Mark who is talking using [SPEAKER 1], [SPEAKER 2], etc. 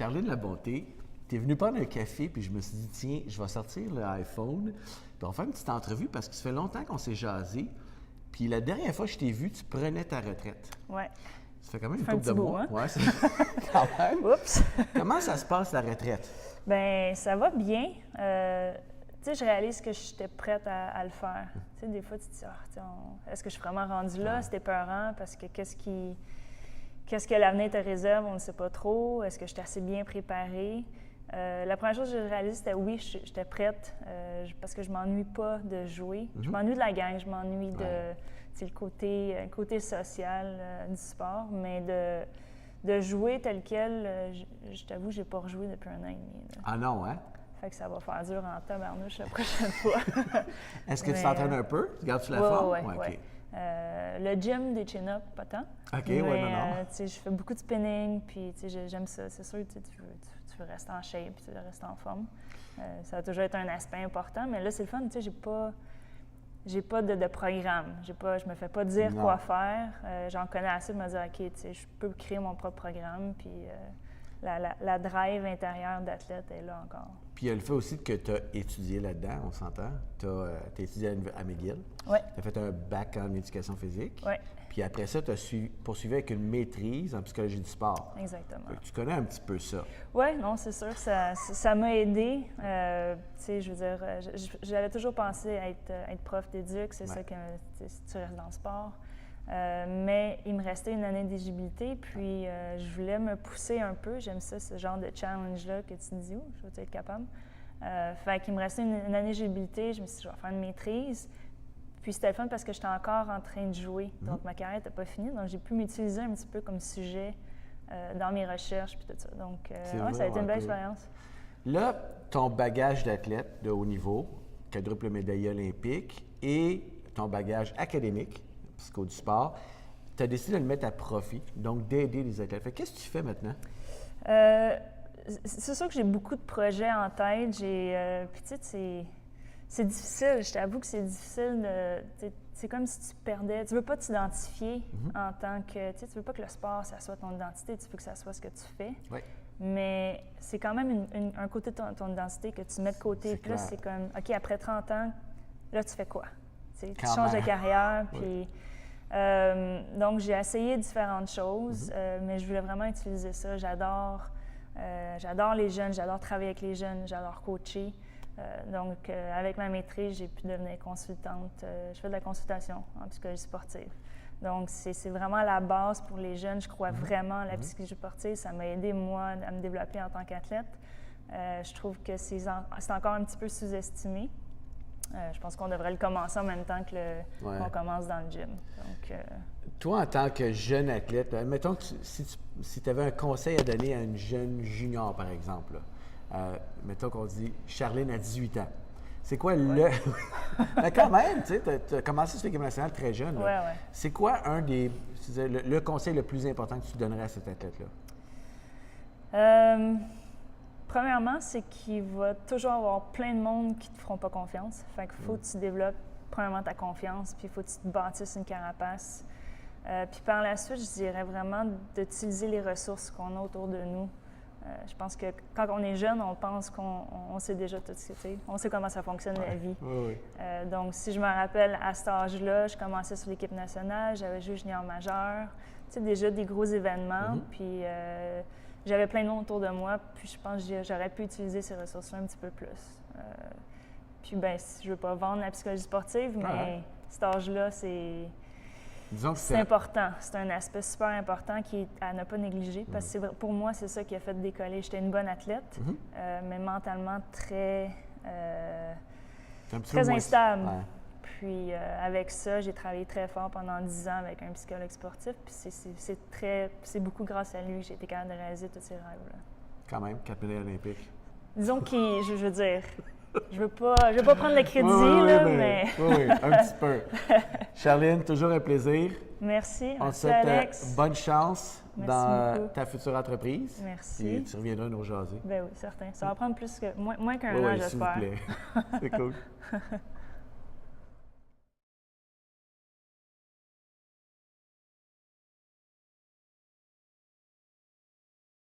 [SPEAKER 1] Charline Labonté, tu es venue prendre un café, puis je me suis dit, tiens, je vais sortir l'iPhone, puis on va faire une petite entrevue parce que ça fait longtemps qu'on s'est jasé. Puis la dernière fois que je t'ai vu, tu prenais ta retraite.
[SPEAKER 2] Oui.
[SPEAKER 1] Ça fait quand même une
[SPEAKER 2] Ça fait
[SPEAKER 1] couple
[SPEAKER 2] un
[SPEAKER 1] de
[SPEAKER 2] petit
[SPEAKER 1] mois.
[SPEAKER 2] bout, hein?
[SPEAKER 1] Ouais, c'est quand même.
[SPEAKER 2] Oups!
[SPEAKER 1] Comment ça se passe, la retraite?
[SPEAKER 2] Bien, ça va bien. Tu sais, je réalise que j'étais prête à le faire. Tu sais, des fois, tu te dis, est-ce que je suis vraiment rendue là? C'était peurant parce que qu'est-ce que l'avenir te réserve? On ne sait pas trop. Est-ce que je suis assez bien préparée? La première chose que j'ai réalisée, c'était oui, j'étais prête parce que je m'ennuie pas de jouer. Je m'ennuie de la gang, je m'ennuie de le côté social du sport, mais de jouer tel quel, je t'avoue, j'ai pas rejoué depuis 1 an et demi. Là.
[SPEAKER 1] Ah non, hein?
[SPEAKER 2] Fait que ça va faire dur en tabarnouche la prochaine fois.
[SPEAKER 1] Est-ce que tu t'entraînes un peu? Tu gardes-tu la forme?
[SPEAKER 2] Oui.
[SPEAKER 1] OK.
[SPEAKER 2] Le gym, des chin-ups, pas tant.
[SPEAKER 1] OK,
[SPEAKER 2] mais,
[SPEAKER 1] oui, non.
[SPEAKER 2] Tu sais, je fais beaucoup de spinning, puis tu sais, j'aime ça. C'est sûr, tu veux rester en shape, tu veux rester en forme. Ça va toujours être un aspect important, mais là, c'est le fun, tu sais, j'ai pas de programme. Je me fais pas dire quoi faire. J'en connais assez pour me dire, OK, tu sais, je peux créer mon propre programme, puis la drive intérieure d'athlète est là encore.
[SPEAKER 1] Puis il y a le fait aussi que tu as étudié là-dedans, on s'entend. Tu as étudié à McGill.
[SPEAKER 2] Oui.
[SPEAKER 1] Tu as fait un bac en éducation physique.
[SPEAKER 2] Oui.
[SPEAKER 1] Puis après ça, tu as poursuivi avec une maîtrise en psychologie du sport.
[SPEAKER 2] Exactement.
[SPEAKER 1] Fait que tu connais un petit peu ça.
[SPEAKER 2] Oui, non, c'est sûr, ça m'a aidé. Tu sais, je veux dire, j'avais toujours pensé à être prof d'éduc, c'est ça que si tu restes dans le sport. Mais il me restait 1 année d'éligibilité, puis je voulais me pousser un peu. J'aime ça, ce genre de challenge-là que tu te dis, je vais être capable. Fait qu'il me restait une année d'éligibilité. Je me suis dit, je vais faire une maîtrise. Puis c'était le fun parce que j'étais encore en train de jouer. Donc ma carrière n'était pas finie. Donc j'ai pu m'utiliser un petit peu comme sujet dans mes recherches puis tout ça. Donc ça a été une belle expérience.
[SPEAKER 1] Là, ton bagage d'athlète de haut niveau, quadruple médaillé olympique, et ton bagage académique, psycho du sport, tu as décidé de le mettre à profit, donc d'aider les athlètes. Fait qu'est-ce que tu fais maintenant?
[SPEAKER 2] C'est sûr que j'ai beaucoup de projets en tête. Puis tu sais, c'est difficile. Je t'avoue que c'est difficile de... C'est comme si tu perdais... Tu veux pas t'identifier en tant que... Tu veux pas que le sport, ça soit ton identité. Tu veux que ça soit ce que tu fais.
[SPEAKER 1] Oui.
[SPEAKER 2] Mais c'est quand même un côté de ton identité que tu mets de côté. Puis là, c'est comme, OK, après 30 ans, là, tu fais quoi? Tu changes de carrière, puis... donc, j'ai essayé différentes choses, mais je voulais vraiment utiliser ça. J'adore les jeunes, j'adore travailler avec les jeunes, j'adore coacher. Donc, avec ma maîtrise, j'ai pu devenir consultante. Je fais de la consultation en psychologie sportive. Donc, c'est vraiment la base pour les jeunes. Je crois vraiment à la psychologie sportive. Ça m'a aidé, moi, à me développer en tant qu'athlète. Je trouve que c'est encore un petit peu sous-estimé. Je pense qu'on devrait le commencer en même temps qu'on commence dans le gym. Donc,
[SPEAKER 1] toi, en tant que jeune athlète, mettons que si tu avais un conseil à donner à une jeune junior, par exemple, mettons qu'on dit Charline a 18 ans. C'est quoi le... Mais quand même, tu sais, tu as commencé sur l'équipe nationale très jeune.
[SPEAKER 2] Ouais.
[SPEAKER 1] C'est quoi le conseil le plus important que tu donnerais à cet athlète-là?
[SPEAKER 2] Premièrement, c'est qu'il va toujours avoir plein de monde qui ne te feront pas confiance. Fait qu'il faut que tu développes premièrement ta confiance, puis il faut que tu te bâtisses une carapace. Puis par la suite, je dirais vraiment d'utiliser les ressources qu'on a autour de nous. Je pense que quand on est jeune, on pense qu'on sait déjà tout ce que c'est. On sait comment ça fonctionne la vie.
[SPEAKER 1] Oui.
[SPEAKER 2] Donc, si je me rappelle, à cet âge-là, je commençais sur l'équipe nationale, j'avais joué junior majeur, tu sais, déjà des gros événements, puis j'avais plein de monde autour de moi, puis je pense que j'aurais pu utiliser ces ressources-là un petit peu plus. Puis, bien, je ne veux pas vendre la psychologie sportive, mais cet âge-là, c'est important. C'est un aspect super important à ne pas négliger parce que pour moi, c'est ça qui a fait décoller. J'étais une bonne athlète, mais mentalement très instable.
[SPEAKER 1] Ouais.
[SPEAKER 2] Puis avec ça, j'ai travaillé très fort pendant 10 ans avec un psychologue sportif. Puis c'est beaucoup grâce à lui que j'ai été capable de réaliser tous ces rêves-là.
[SPEAKER 1] Quand même, 4 médailles olympiques.
[SPEAKER 2] Disons que je veux dire... Je veux pas prendre le crédit, mais...
[SPEAKER 1] Oui, un petit peu. Charline, toujours un plaisir.
[SPEAKER 2] Merci.
[SPEAKER 1] On te
[SPEAKER 2] Merci,
[SPEAKER 1] souhaite
[SPEAKER 2] Alex.
[SPEAKER 1] bonne chance dans
[SPEAKER 2] beaucoup.
[SPEAKER 1] ta future entreprise.
[SPEAKER 2] Merci.
[SPEAKER 1] Et tu reviendras nous jaser.
[SPEAKER 2] Ben oui, certain. Ça va prendre moins qu'un an, j'espère.
[SPEAKER 1] S'il vous plaît. C'est cool.